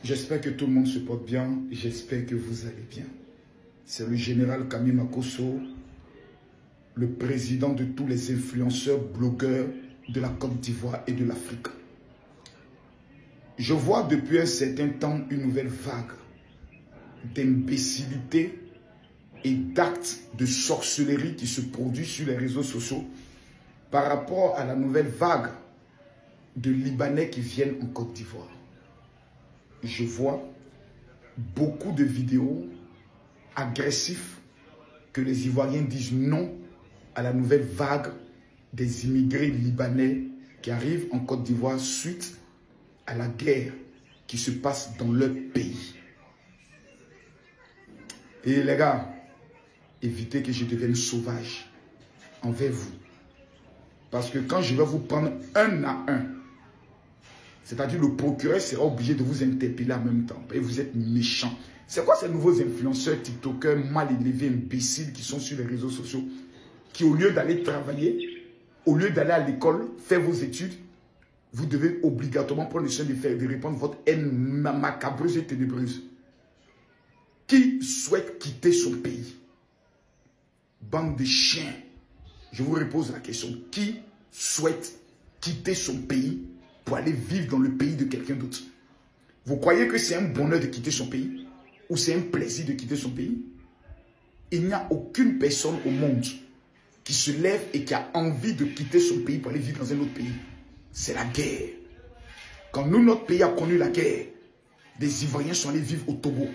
J'espère que tout le monde se porte bien. J'espère que vous allez bien. C'est le général Kami Makosso, le président de tous les influenceurs, blogueurs de la Côte d'Ivoire et de l'Afrique. Je vois depuis un certain temps une nouvelle vague d'imbécilité et d'actes de sorcellerie qui se produit sur les réseaux sociaux par rapport à la nouvelle vague de Libanais qui viennent en Côte d'Ivoire. Je vois beaucoup de vidéos agressives que les Ivoiriens disent non à la nouvelle vague des immigrés libanais qui arrivent en Côte d'Ivoire suite à la guerre qui se passe dans leur pays. Et les gars, évitez que je devienne sauvage envers vous. Parce que quand je vais vous prendre un à un, c'est-à-dire le procureur sera obligé de vous interpeller en même temps. Et vous êtes méchants. C'est quoi ces nouveaux influenceurs, tiktokers, mal élevés, imbéciles qui sont sur les réseaux sociaux, qui au lieu d'aller travailler, au lieu d'aller à l'école, faire vos études, vous devez obligatoirement prendre le soin de répondre votre haine macabreuse et ténébreuse. Qui souhaite quitter son pays? Bande de chiens. Je vous repose la question. Qui souhaite quitter son pays pour aller vivre dans le pays de quelqu'un d'autre? Vous croyez que c'est un bonheur de quitter son pays? Ou c'est un plaisir de quitter son pays? Il n'y a aucune personne au monde qui se lève et qui a envie de quitter son pays pour aller vivre dans un autre pays. C'est la guerre. Quand nous, notre pays a connu la guerre, des Ivoiriens sont allés vivre au Togo.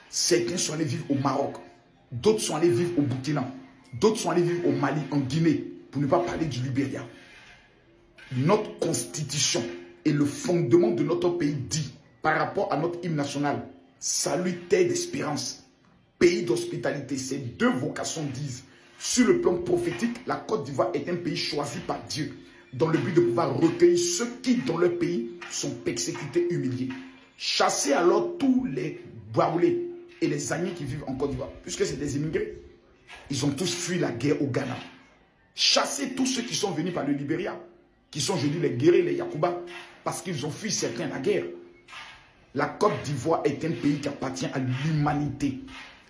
Certains sont allés vivre au Maroc. D'autres sont allés vivre au Burkina. D'autres sont allés vivre au Mali, en Guinée, pour ne pas parler du Libéria. Notre constitution et le fondement de notre pays dit, par rapport à notre hymne national, salut, terre d'espérance, pays d'hospitalité. Ces deux vocations disent, sur le plan prophétique, la Côte d'Ivoire est un pays choisi par Dieu, dans le but de pouvoir recueillir ceux qui, dans leur pays, sont persécutés, humiliés. Chassez alors tous les Baoulés et les Agnés qui vivent en Côte d'Ivoire, puisque c'est des immigrés. Ils ont tous fui la guerre au Ghana. Chassez tous ceux qui sont venus par le Libéria, qui sont, je dis, les guerriers, les Yacouba, parce qu'ils ont fui certains la guerre. La Côte d'Ivoire est un pays qui appartient à l'humanité.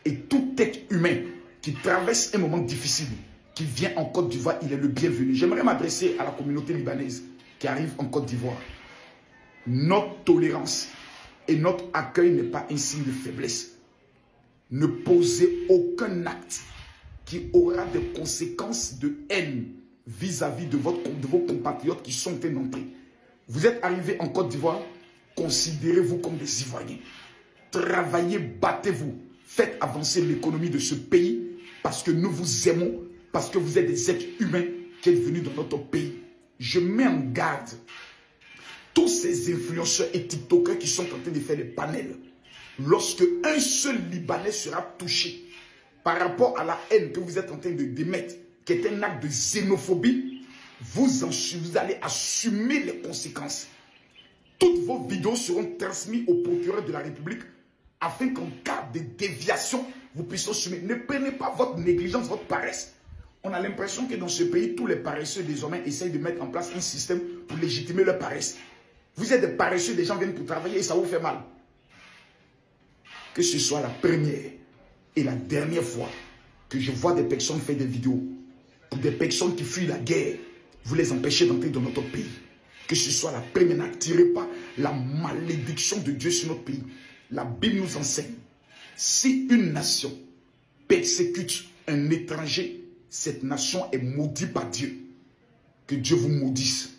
Et tout être humain qui traverse un moment difficile, qui vient en Côte d'Ivoire, il est le bienvenu. J'aimerais m'adresser à la communauté libanaise qui arrive en Côte d'Ivoire. Notre tolérance et notre accueil n'est pas un signe de faiblesse. Ne posez aucun acte qui aura des conséquences de haine vis-à-vis de vos compatriotes qui sont d'entrée. Vous êtes arrivés en Côte d'Ivoire, considérez-vous comme des Ivoiriens. Travaillez, battez-vous, faites avancer l'économie de ce pays parce que nous vous aimons, parce que vous êtes des êtres humains qui êtes venus dans notre pays. Je mets en garde tous ces influenceurs et tiktokers qui sont en train de faire des panels. Lorsque un seul Libanais sera touché par rapport à la haine que vous êtes en train de démettre, qui est un acte de xénophobie, vous allez assumer les conséquences. Toutes vos vidéos seront transmises au procureur de la République afin qu'en cas de déviation, vous puissiez assumer. Ne prenez pas votre négligence, votre paresse. On a l'impression que dans ce pays, tous les paresseux désormais essayent de mettre en place un système pour légitimer leur paresse. Vous êtes des paresseux, des gens viennent pour travailler et ça vous fait mal. Que ce soit la première et la dernière fois que je vois des personnes faire des vidéos pour des personnes qui fuient la guerre, vous les empêchez d'entrer dans notre pays. Que ce soit la première, n'attirez pas la malédiction de Dieu sur notre pays. La Bible nous enseigne, si une nation persécute un étranger, cette nation est maudite par Dieu. Que Dieu vous maudisse.